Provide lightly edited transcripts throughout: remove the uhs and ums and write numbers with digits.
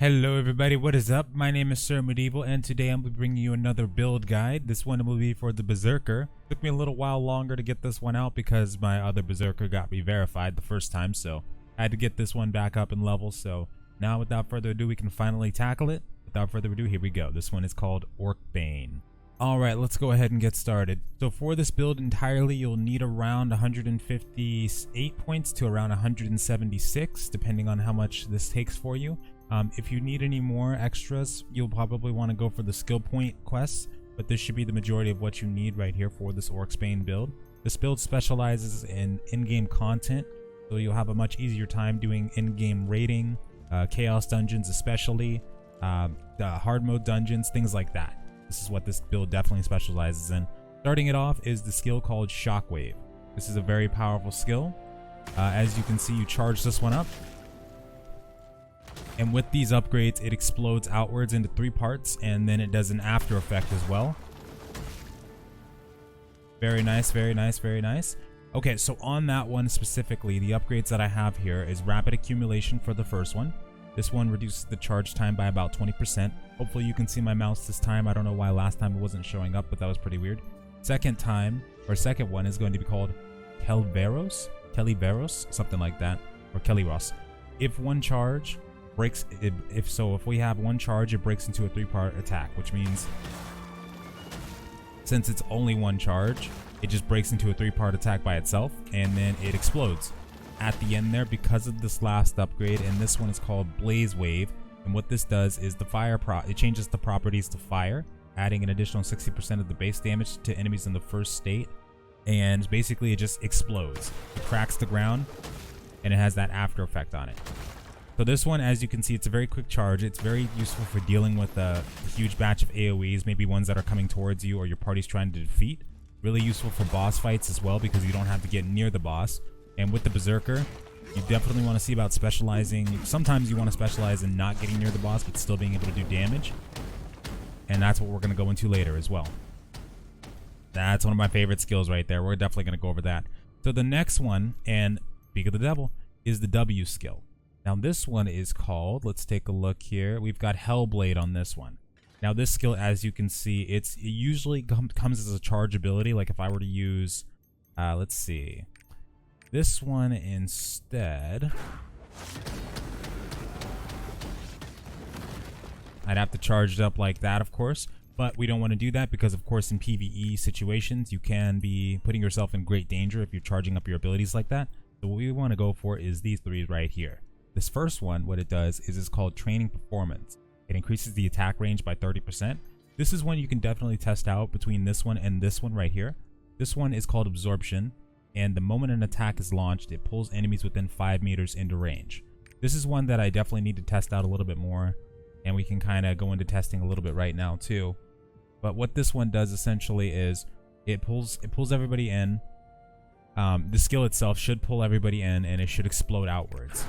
Hello everybody, what is up? My name is Sir Medieval and today I'm bringing you another build guide. This one will be for the Berserker. Took me a little while longer to get this one out because my other Berserker got re-verified the first time, so I had to get this one back up in level. So now without further ado, we can finally tackle it. Without further ado, here we go. This one is called BANE. Alright, let's go ahead and get started. So for this build entirely, you'll need around 158 points to around 176, depending on how much this takes for you. If you need any more extras, you'll probably want to go for the skill point quests, but this should be the majority of what you need right here for this ORC'S Bane build. This build specializes in in-game content, so you'll have a much easier time doing in-game raiding, chaos dungeons especially, the hard mode dungeons, things like that. This is what this build definitely specializes in. Starting it off is the skill called Shockwave. This is a very powerful skill. As you can see, you charge this one up. And with these upgrades, it explodes outwards into 3 parts, and then it does an after effect as well. Very nice, very nice, very nice. Okay, so on that one specifically, the upgrades that I have here is rapid accumulation for the first one. This one reduces the charge time by about 20%. Hopefully you can see my mouse this time. I don't know why last time it wasn't showing up, but that was pretty weird. Second one is going to be called Kazeros, something like that, or Kazeros. If one charge breaks, if we have one charge, it breaks into a 3-part attack, which means since it's only one charge, it just breaks into a 3-part attack by itself, and then it explodes at the end there because of this last upgrade. And this one is called Blaze Wave, and what this does is it changes the properties to fire, adding an additional 60% of the base damage to enemies in the first state, and basically it just explodes. It cracks the ground, and it has that after effect on it. So this one, as you can see, it's a very quick charge. It's very useful for dealing with a huge batch of AoEs, maybe ones that are coming towards you or your party's trying to defeat. Really useful for boss fights as well, because you don't have to get near the boss. And with the Berserker, you definitely want to see about specializing. Sometimes you want to specialize in not getting near the boss, but still being able to do damage. And that's what we're going to go into later as well. That's one of my favorite skills right there. We're definitely going to go over that. So the next one, and speak of the devil, is the W skill. Now this one is called, let's take a look here. We've got Hellblade on this one. Now this skill, as you can see, it usually comes as a charge ability. Like if I were to use, let's see, this one instead, I'd have to charge it up like that, of course. But we don't want to do that because, of course, in PVE situations, you can be putting yourself in great danger if you're charging up your abilities like that. So what we want to go for is these 3 right here. This first one, what it does is it's called Training Performance. It increases the attack range by 30%. This is one you can definitely test out between this one and this one right here. This one is called Absorption, and the moment an attack is launched, it pulls enemies within 5 meters into range. This is one that I definitely need to test out a little bit more, and we can kind of go into testing a little bit right now too. But what this one does essentially is it pulls everybody in. The skill itself should pull everybody in, and it should explode outwards.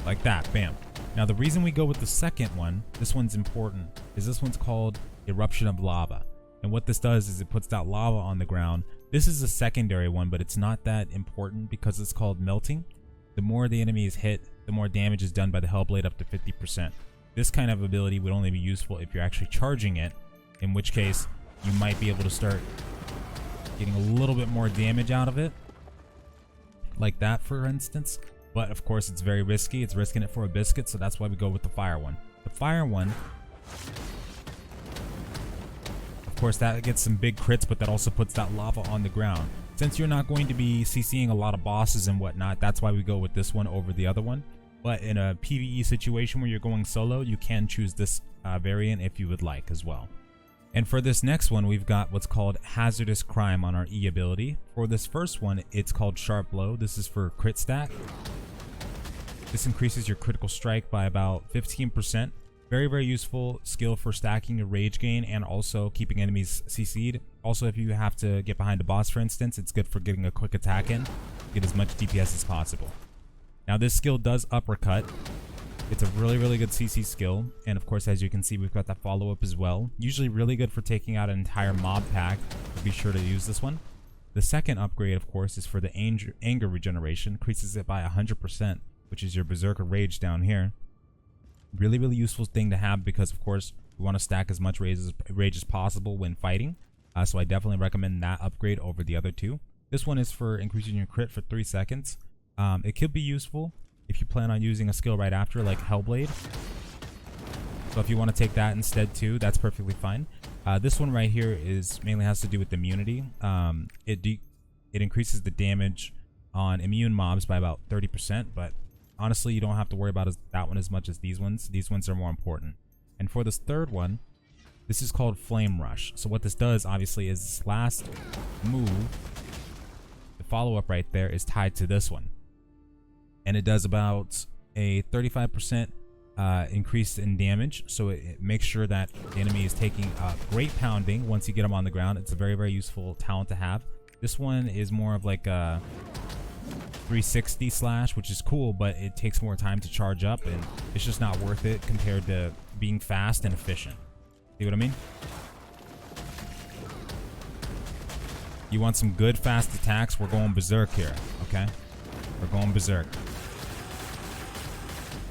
Like that, bam. Now the reason we go with the second one, this one's important, is this one's called Eruption of Lava. And what this does is it puts that lava on the ground. This is a secondary one, but it's not that important because it's called Melting. The more the enemy is hit, the more damage is done by the Hellblade, up to 50%. This kind of ability would only be useful if you're actually charging it, in which case you might be able to start getting a little bit more damage out of it, like that for instance. But of course it's very risky. It's risking it for a biscuit, so that's why we go with the fire one. The fire one, of course, that gets some big crits, but that also puts that lava on the ground. Since you're not going to be CCing a lot of bosses and whatnot, that's why we go with this one over the other one. But in a PvE situation where you're going solo, you can choose this variant if you would like as well. And for this next one, we've got what's called Hazardous Crime on our E ability. For this first one, it's called Sharp Blow. This is for crit stack. This increases your critical strike by about 15%. Very, very useful skill for stacking your rage gain and also keeping enemies CC'd. Also, if you have to get behind a boss, for instance, it's good for getting a quick attack in. Get as much DPS as possible. Now this skill does uppercut. It's a really, really good CC skill. And of course, as you can see, we've got that follow-up as well. Usually really good for taking out an entire mob pack. So be sure to use this one. The second upgrade, of course, is for the anger regeneration. Increases it by 100%. which is your Berserker Rage down here. Really, really useful thing to have because, of course, we want to stack as much rage as possible when fighting. So I definitely recommend that upgrade over the other two. This one is for increasing your crit for 3 seconds. It could be useful if you plan on using a skill right after, like Hellblade. So if you want to take that instead too, that's perfectly fine. This one right here mainly has to do with immunity. It increases the damage on immune mobs by about 30%, but honestly, you don't have to worry about that one as much as these ones. These ones are more important. And for this third one, this is called Flame Rush. So what this does, obviously, is this last move, the follow-up right there, is tied to this one. And it does about a 35% increase in damage. So it makes sure that the enemy is taking a great pounding once you get them on the ground. It's a very, very useful talent to have. This one is more of like a 360 slash, which is cool, but it takes more time to charge up, and it's just not worth it compared to being fast and efficient. See what I mean? You want some good fast attacks? We're going Berserk here, okay? We're going Berserk.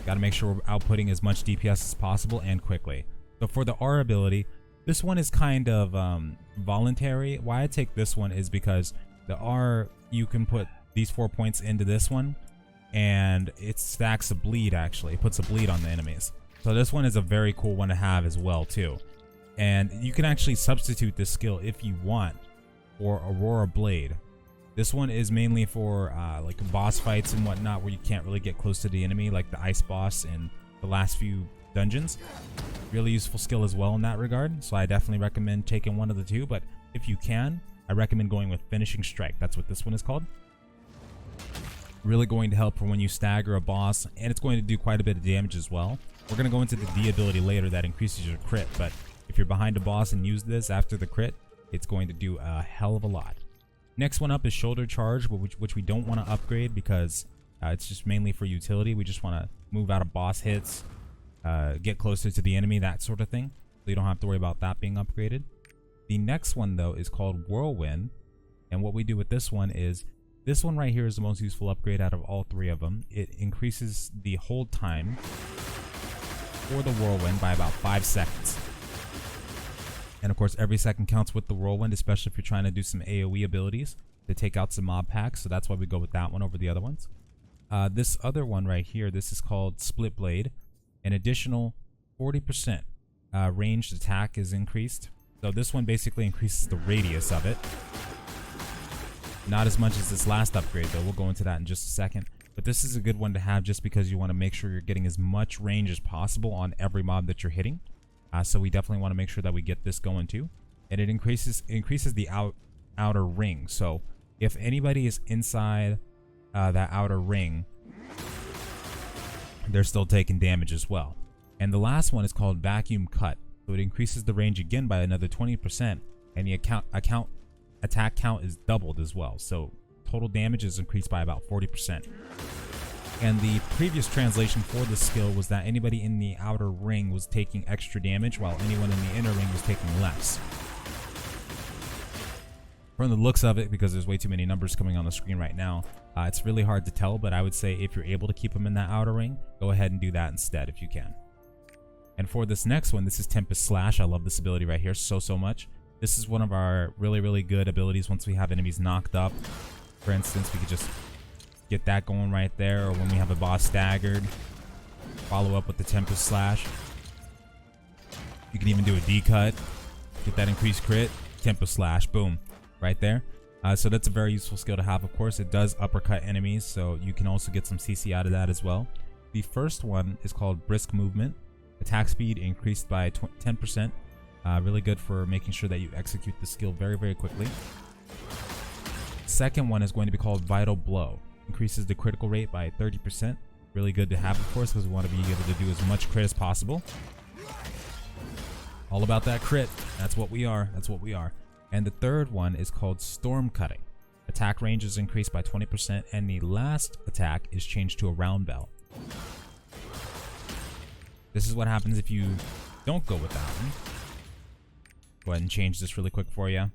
Got to make sure we're outputting as much DPS as possible and quickly. So for the R ability, this one is kind of voluntary. Why I take this one is because the R, you can put these 4 points into this one, and it stacks a bleed. Actually, it puts a bleed on the enemies. So this one is a very cool one to have as well too. And you can actually substitute this skill if you want for Aurora Blade. This one is mainly for like boss fights and whatnot, where you can't really get close to the enemy, like the ice boss in the last few dungeons. Really useful skill as well in that regard. So I definitely recommend taking one of the two, but if you can, I recommend going with Finishing Strike. That's what this one is called. Really going to help for when you stagger a boss, and it's going to do quite a bit of damage as well. We're going to go into the D ability later that increases your crit, but if you're behind a boss and use this after the crit, it's going to do a hell of a lot. Next one up is Shoulder Charge, which we don't want to upgrade because it's just mainly for utility. We just want to move out of boss hits, get closer to the enemy, that sort of thing. So you don't have to worry about that being upgraded. The next one, though, is called Whirlwind. And what we do with this one is, this one right here is the most useful upgrade out of all three of them. It increases the hold time for the Whirlwind by about 5 seconds. And of course, every second counts with the Whirlwind, especially if you're trying to do some AoE abilities to take out some mob packs. So that's why we go with that one over the other ones. This other one right here, this is called Split Blade. An additional 40% ranged attack is increased. So this one basically increases the radius of it. Not as much as this last upgrade, though. We'll go into that in just a second. But this is a good one to have just because you want to make sure you're getting as much range as possible on every mob that you're hitting. So we definitely want to make sure that we get this going too. And it increases the outer ring. So if anybody is inside that outer ring, they're still taking damage as well. And the last one is called Vacuum Cut. So it increases the range again by another 20%, and the attack count is doubled as well. So total damage is increased by about 40%. And the previous translation for this skill was that anybody in the outer ring was taking extra damage, while anyone in the inner ring was taking less. From the looks of it, because there's way too many numbers coming on the screen right now, it's really hard to tell, but I would say if you're able to keep them in that outer ring, go ahead and do that instead if you can. And for this next one, this is Tempest Slash. I love this ability right here so much. This is one of our really, really good abilities once we have enemies knocked up. For instance, we could just get that going right there, or when we have a boss staggered, follow up with the Tempest Slash. You can even do a D-cut, get that increased crit, Tempest Slash, boom, right there. So that's a very useful skill to have. Of course, it does uppercut enemies, so you can also get some CC out of that as well. The first one is called Brisk Movement. Attack speed increased by 10%. Really good for making sure that you execute the skill very, very quickly. Second one is going to be called Vital Blow. Increases the critical rate by 30%. Really good to have, of course, because we want to be able to do as much crit as possible. All about that crit. That's what we are. That's what we are. And the third one is called Storm Cutting. Attack range is increased by 20%, and the last attack is changed to a round bell. This is what happens if you don't go with that one. Go ahead and change this really quick for you.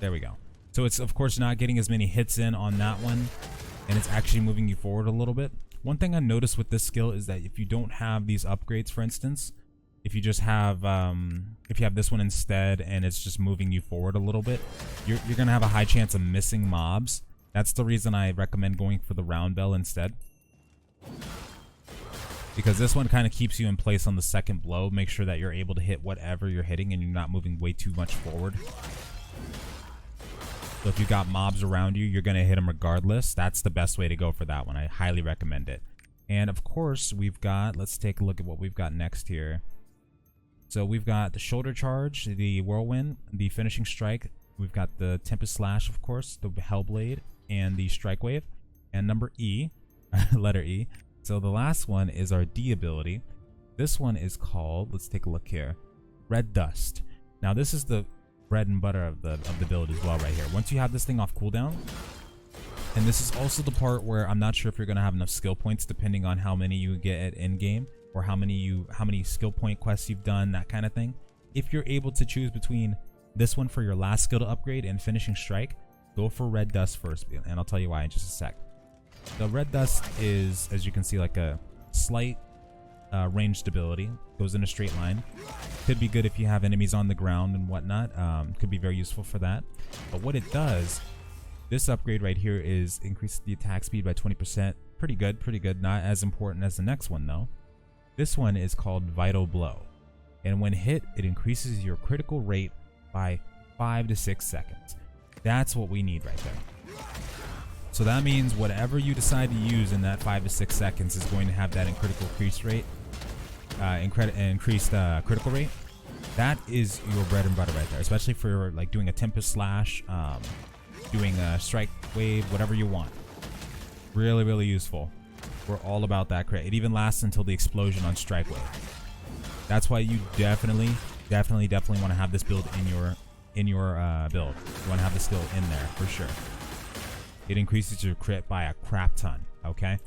There we go. So it's, of course, not getting as many hits in on that one. and it's actually moving you forward a little bit. One thing I noticed with this skill is that if you don't have these upgrades, for instance, if you just have if you have this one instead and it's just moving you forward a little bit, you're gonna have a high chance of missing mobs. That's the reason I recommend going for the round bell instead, because this one kind of keeps you in place on the second blow. Make sure that you're able to hit whatever you're hitting and you're not moving way too much forward. So if you got mobs around you, you're gonna hit them regardless. That's the best way to go for that one. I highly recommend it. And of course we've got, let's take a look at what we've got next here. So we've got the shoulder charge, the whirlwind, the finishing strike. We've got the Tempest slash, of course, the Hellblade, and the Shockwave. And number E, letter E. So the last one is our D ability. This one is called, let's take a look here, Red Dust. Now this is the bread and butter of the build as well right here. Once you have this thing off cooldown, and this is also the part where I'm not sure if you're gonna have enough skill points depending on how many you get at end game, or how many skill point quests you've done, that kind of thing. If you're able to choose between this one for your last skill to upgrade and finishing strike, go for Red Dust first, and I'll tell you why in just a sec. The Red Dust is, as you can see, like a slight range stability, goes in a straight line. Could be good if you have enemies on the ground and whatnot. Could be very useful for that. But what it does, this upgrade right here, is increase the attack speed by 20%. Pretty good, pretty good. Not as important as the next one though. This one is called Vital Blow, and when hit, it increases your critical rate by 5 to 6 seconds. That's what we need right there. So that means whatever you decide to use in that 5 to 6 seconds is going to have that in critical increase rate, increased critical rate. That is your bread and butter right there, especially for like doing a Tempest slash, doing a strike wave, whatever you want. Really, really useful. We're all about that crit. It even lasts until the explosion on strike wave. That's why you definitely want to have this build in your build. You want to have this skill in there for sure. It increases your crit by a crap ton. Okay,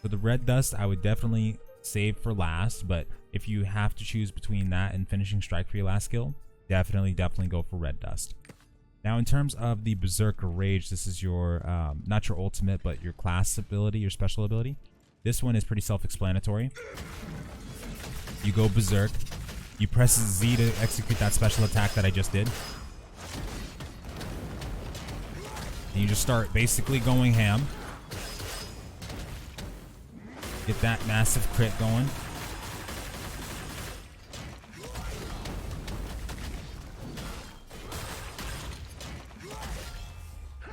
so the Red Dust I would definitely save for last, but if you have to choose between that and finishing strike for your last skill, definitely go for Red Dust. Now in terms of the Berserker Rage, this is your not your ultimate, but your class ability, your special ability. This one is pretty self-explanatory. You go Berserk, you press Z to execute that special attack that I just did, and you just start basically going ham. Get that massive crit going.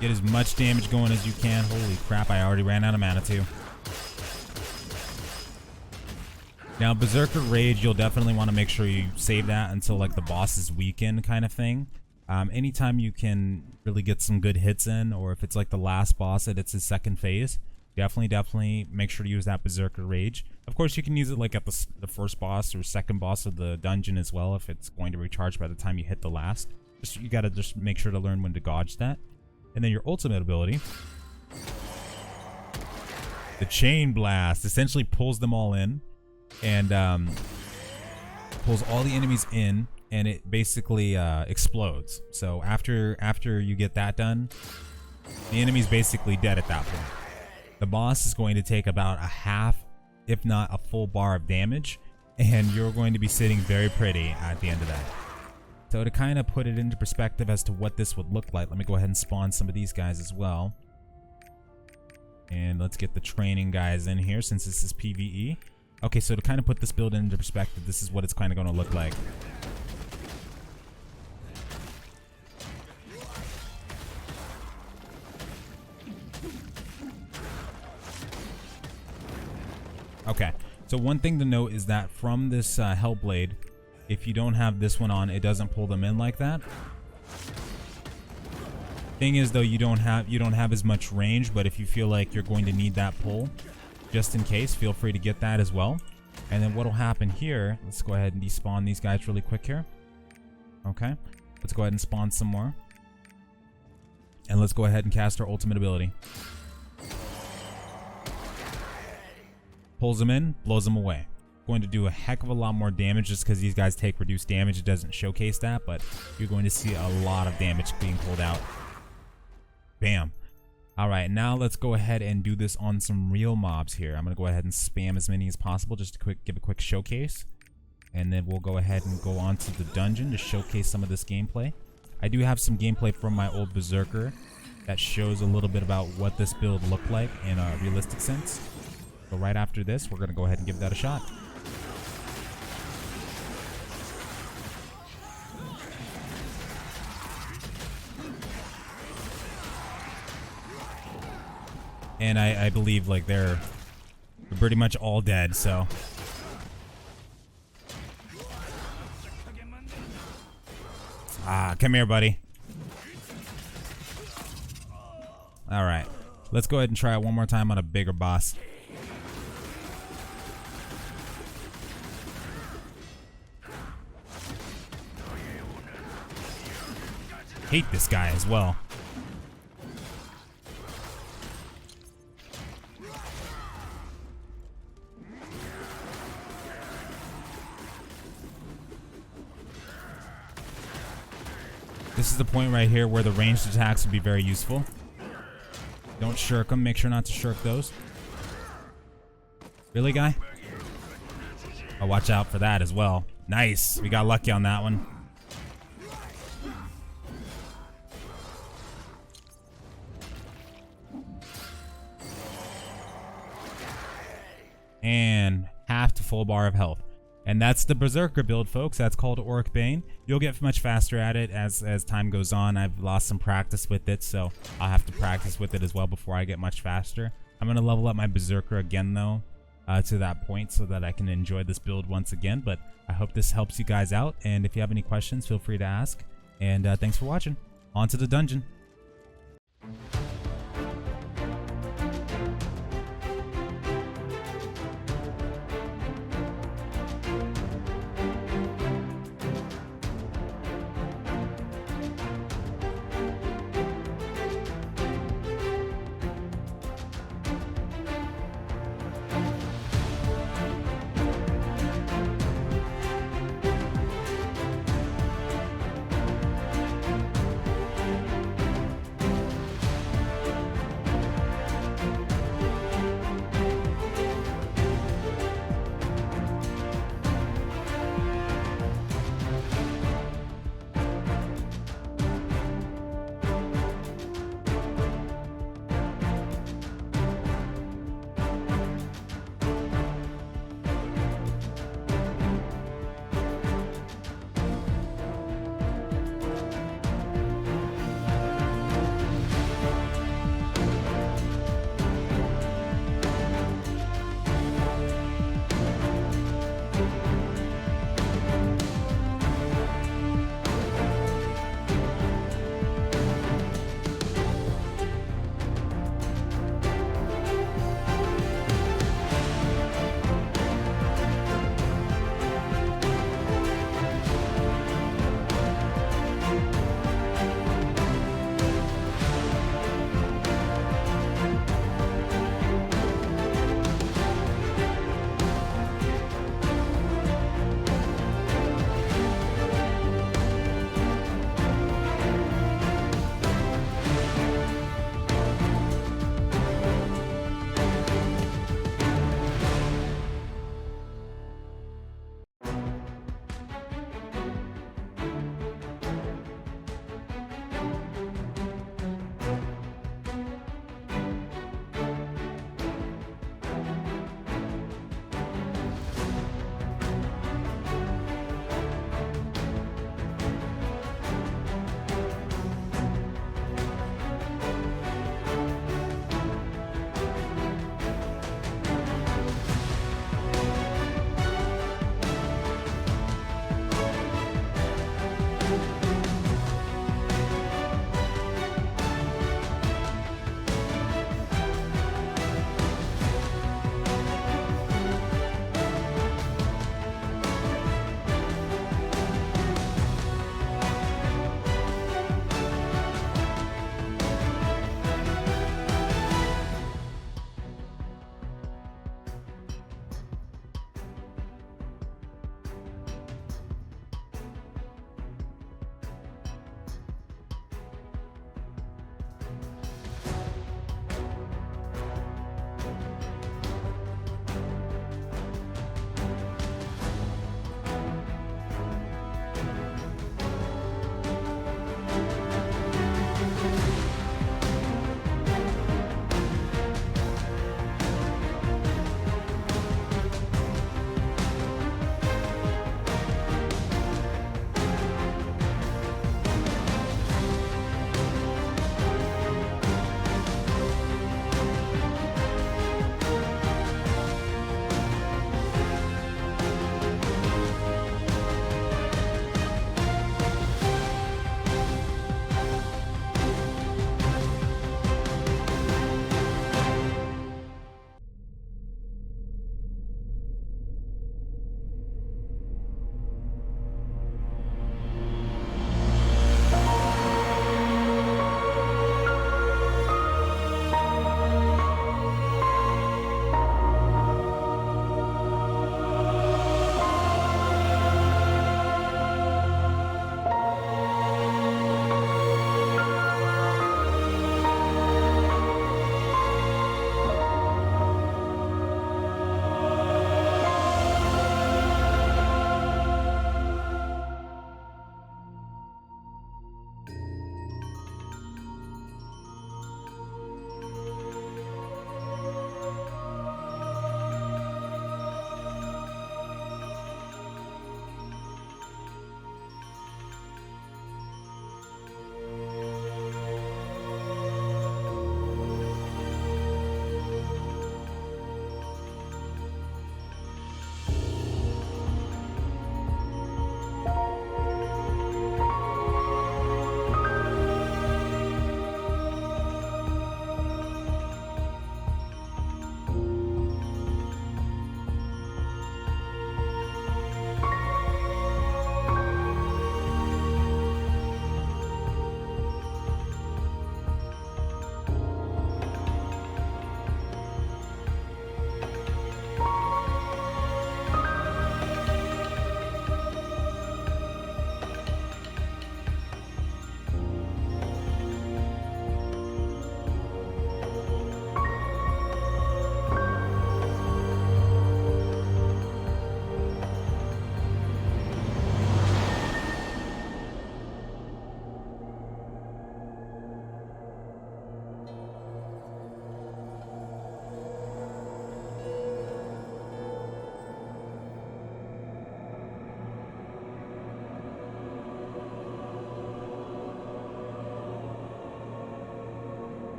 Get as much damage going as you can. Holy crap, I already ran out of mana too. Now Berserker Rage, you'll definitely want to make sure you save that until like the boss is weakened kind of thing. Anytime you can really get some good hits in, or if it's like the last boss and it's his second phase, definitely make sure to use that Berserker Rage. Of course you can use it like at the first boss or second boss of the dungeon as well, if it's going to recharge by the time you hit the last. You gotta just make sure to learn when to dodge that. And then your ultimate ability, the Chain Blast, essentially pulls them all in, and pulls all the enemies in, and it basically explodes. So after you get that done, the enemy's basically dead at that point. The boss is going to take about a half, if not a full bar of damage, and you're going to be sitting very pretty at the end of that. So to kind of put it into perspective as to what this would look like, let me go ahead and spawn some of these guys as well. And let's get the training guys in here since this is PVE. Okay, so to kind of put this build into perspective, this is what it's kind of going to look like. Okay, so one thing to note is that from this Hellblade, if you don't have this one on, it doesn't pull them in like that. Thing is though, you don't have as much range, but if you feel like you're going to need that pull, just in case, feel free to get that as well. And then what'll happen here, let's go ahead and despawn these guys really quick here. Okay, let's go ahead and spawn some more. And let's go ahead and cast our ultimate ability. Pulls them in, blows them away. Going to do a heck of a lot more damage just because these guys take reduced damage. It doesn't showcase that, but you're going to see a lot of damage being pulled out. Bam. All right, now let's go ahead and do this on some real mobs here. I'm gonna go ahead and spam as many as possible just to give a quick showcase. And then we'll go ahead and go on to the dungeon to showcase some of this gameplay. I do have some gameplay from my old Berserker that shows a little bit about what this build looked like in a realistic sense. So right after this, we're gonna go ahead and give that a shot. And I believe like they're pretty much all dead, so. Come here, buddy. Alright. Let's go ahead and try it one more time on a bigger boss. Hate this guy as well. This is the point right here where the ranged attacks would be very useful. Don't shirk them. Make sure not to shirk those. Really, guy? Oh, watch out for that as well. Nice. We got lucky on that one. And half to full bar of health. And that's the Berserker build, folks. That's called Orc Bane. You'll get much faster at it as time goes on. I've lost some practice with it, so I'll have to practice with it as well before I get much faster. I'm going to level up my Berserker again, though, to that point so that I can enjoy this build once again. But I hope this helps you guys out. And if you have any questions, feel free to ask. And thanks for watching. On to the dungeon.